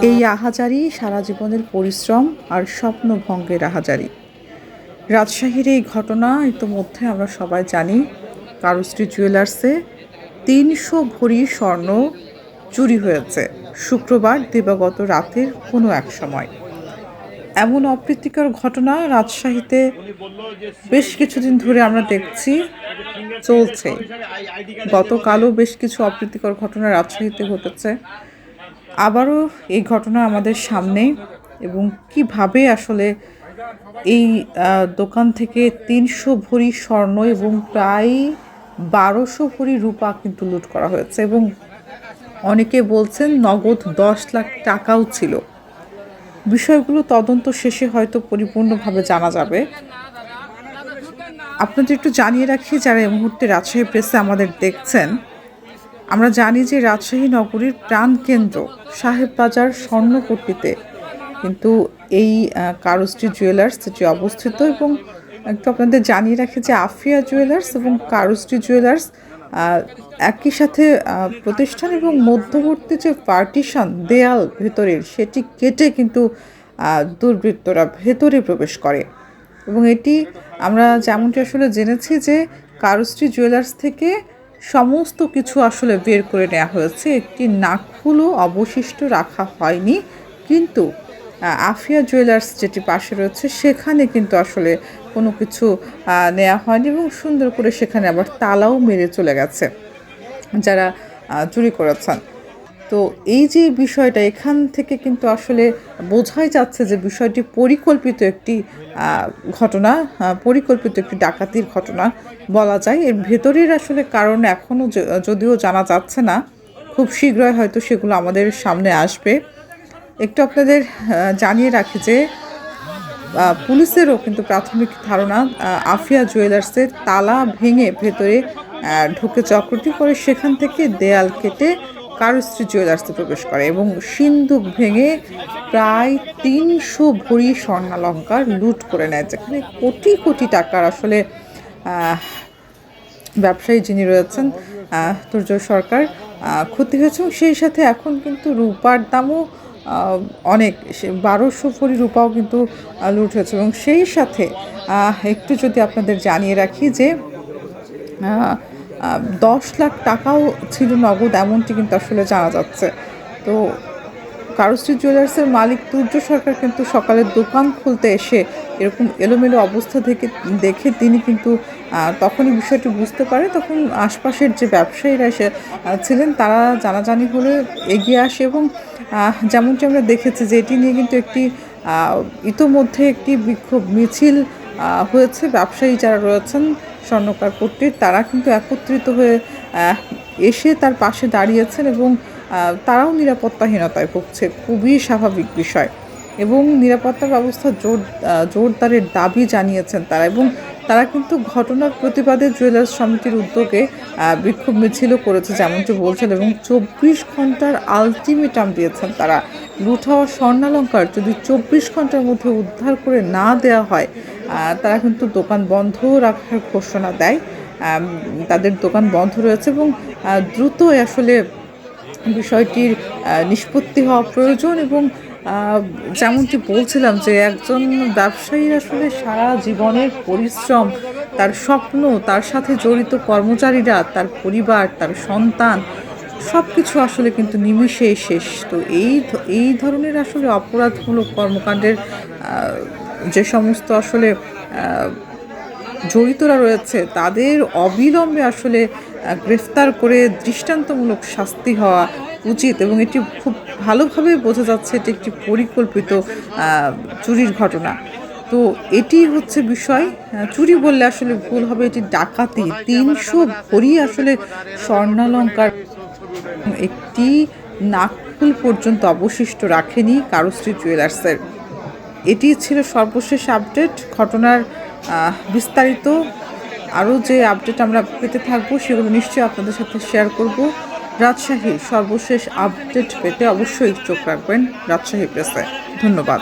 এই আহাজারি সারা জীবনের পরিশ্রম আর স্বপ্ন ভঙ্গের আহাজারি। রাজশাহীর এই ঘটনা ইতোমধ্যে আমরা সবাই জানি। কারুশ্রী জুয়েলার্সে ৩০০ ভরি স্বর্ণ চুরি হয়েছে শুক্রবার দিবাগত রাতের কোনো এক সময়। এমন অপ্রীতিকর ঘটনা রাজশাহীতে বেশ কিছুদিন ধরে আমরা দেখছি চলছে। গতকালও বেশ কিছু অপ্রীতিকর ঘটনা রাজশাহীতে ঘটেছে। আবারও এই ঘটনা আমাদের সামনে, এবং কিভাবে আসলে এই দোকান থেকে ৩০০ ভরি স্বর্ণ এবং প্রায় ১২০০ ভরি রূপা কিন্তু লুট করা হয়েছে, এবং অনেকে বলছেন নগদ ১০ লাখ টাকাও ছিল। বিষয়গুলো তদন্ত শেষে হয়তো পরিপূর্ণভাবে জানা যাবে। আপনাদের একটু জানিয়ে রাখি, যারা এই মুহূর্তে রাজশাহী প্রেসে আমাদের দেখছেন, আমরা জানি যে রাজশাহী নগরীর প্রাণকেন্দ্র সাহেববাজার স্বর্ণপট্টিতে কিন্তু এই কারুশ্রী জুয়েলার্স যেটি অবস্থিত, এবং একটু আপনাদের জানিয়ে রাখি যে আফিয়া জুয়েলার্স এবং কারুশ্রী জুয়েলার্স একই সাথে প্রতিষ্ঠান, এবং মধ্যবর্তী যে পার্টিশন দেয়াল ভেতরের সেটি কেটে কিন্তু দুর্বৃত্তরা ভেতরে প্রবেশ করে। এবং এটি আমরা যেমনটি আসলে জেনেছি যে কারুশ্রী জুয়েলার্স থেকে সমস্ত কিছু আসলে বের করে নেওয়া হয়েছে, একটি নাকফুলও অবশিষ্ট রাখা হয়নি। কিন্তু আফিয়া জুয়েলার্স যেটি পাশে রয়েছে সেখানে কিন্তু আসলে কোনো কিছু নেওয়া হয়নি, এবং সুন্দর করে সেখানে আবার তালাও মেরে চলে গেছে যারা চুরি করেছেন। তো এই যে বিষয়টা, এখান থেকে কিন্তু আসলে বোঝাই যাচ্ছে যে বিষয়টি পরিকল্পিত একটি ঘটনা, পরিকল্পিত একটি ডাকাতির ঘটনা বলা যায়। এর ভেতরের আসলে কারণ এখনও যদিও জানা যাচ্ছে না, খুব শীঘ্রই হয়তো সেগুলো আমাদের সামনে আসবে। একটু আপনাদের জানিয়ে রাখি যে পুলিশেরও কিন্তু প্রাথমিক ধারণা আফিয়া জুয়েলার্সের তালা ভেঙে ভেতরে ঢুকে চক্রটি করে সেখান থেকে দেয়াল কেটে কারুশ্রী জুয়েলার্সে প্রবেশ করে, এবং সিন্দুক ভেঙে প্রায় ৩০০ ভরি স্বর্ণালঙ্কার লুট করে নেয়, যেখানে কোটি কোটি টাকার আসলে ব্যবসায়ী যিনি রয়েছেন দুর্জয় সরকার ক্ষতি হয়েছে। এবং সেই সাথে এখন কিন্তু রূপার দামও অনেক, ১২০০ ভরি রূপাও কিন্তু লুট হয়েছে। এবং সেই সাথে একটু যদি আপনাদের জানিয়ে রাখি যে ১০ লাখ টাকাও ছিল নগদ, এমনটি কিন্তু আসলে জানা যাচ্ছে। তো কারুশ্রী জুয়েলার্সের মালিক দুর্জয় সরকার কিন্তু সকালে দোকান খুলতে এসে এরকম এলোমেলো অবস্থা দেখে তিনি কিন্তু তখনই বিষয়টি বুঝতে পারে। তখন আশপাশের যে ব্যবসায়ীরা এসে ছিলেন তারা জানাজানি হলে এগিয়ে আসে, এবং যেমনটি আমরা দেখেছি যে এটি নিয়ে কিন্তু একটি ইতোমধ্যে একটি বিক্ষোভ মিছিল হয়েছে। ব্যবসায়ী যারা রয়েছেন স্বর্ণকার পট্টির, তারা কিন্তু একত্রিত হয়ে এসে তার পাশে দাঁড়িয়েছেন, এবং তারাও নিরাপত্তাহীনতায় ভুগছে, খুবই স্বাভাবিক বিষয়। এবং নিরাপত্তা ব্যবস্থা জোরদারের দাবি জানিয়েছেন তারা, এবং তারা কিন্তু ঘটনার প্রতিবাদে জুয়েলার্স সমিতির উদ্যোগে বিক্ষোভ মিছিলও করেছে যেমনটি বলছেন, এবং ২৪ ঘন্টার আলটিমেটাম দিয়েছেন তারা। লুট হওয়া স্বর্ণালঙ্কার যদি ২৪ ঘন্টার মধ্যে উদ্ধার করে না দেওয়া হয়, তারা কিন্তু দোকান বন্ধ রাখার ঘোষণা দেয়। তাদের দোকান বন্ধ রয়েছে, এবং দ্রুতই আসলে বিষয়টির নিষ্পত্তি হওয়া প্রয়োজন। এবং যেমনটি বলছিলাম যে একজন ব্যবসায়ীর আসলে সারা জীবনের পরিশ্রম, তার স্বপ্ন, তার সাথে জড়িত কর্মচারীরা, তার পরিবার, তার সন্তান, সব কিছু আসলে কিন্তু নিমিষেই শেষ। তো এই ধরনের আসলে অপরাধমূলক কর্মকাণ্ডের যে সমস্ত আসলে জড়িতরা রয়েছে তাদের অবিলম্বে আসলে গ্রেফতার করে দৃষ্টান্তমূলক শাস্তি হওয়া উচিত, এবং এটি খুব ভালোভাবে বোঝা যাচ্ছে এটি একটি পরিকল্পিত চুরির ঘটনা। তো এটি হচ্ছে বিষয়। চুরি বললে আসলে ভুল হবে, এটি ডাকাতি। ৩০০ ভরি আসলে স্বর্ণালঙ্কার, একটি নাকফুল পর্যন্ত অবশিষ্ট রাখেনি কারুশ্রী জুয়েলার্সের। এটি ছিল সর্বশেষ আপডেট। ঘটনার বিস্তারিত আরও যে আপডেট আমরা পেতে থাকবো সেগুলো নিশ্চয়ই আপনাদের সাথে শেয়ার করব। রাজশাহীর সর্বশেষ আপডেট পেতে অবশ্যই চোখ রাখবেন রাজশাহী প্রেসে। ধন্যবাদ।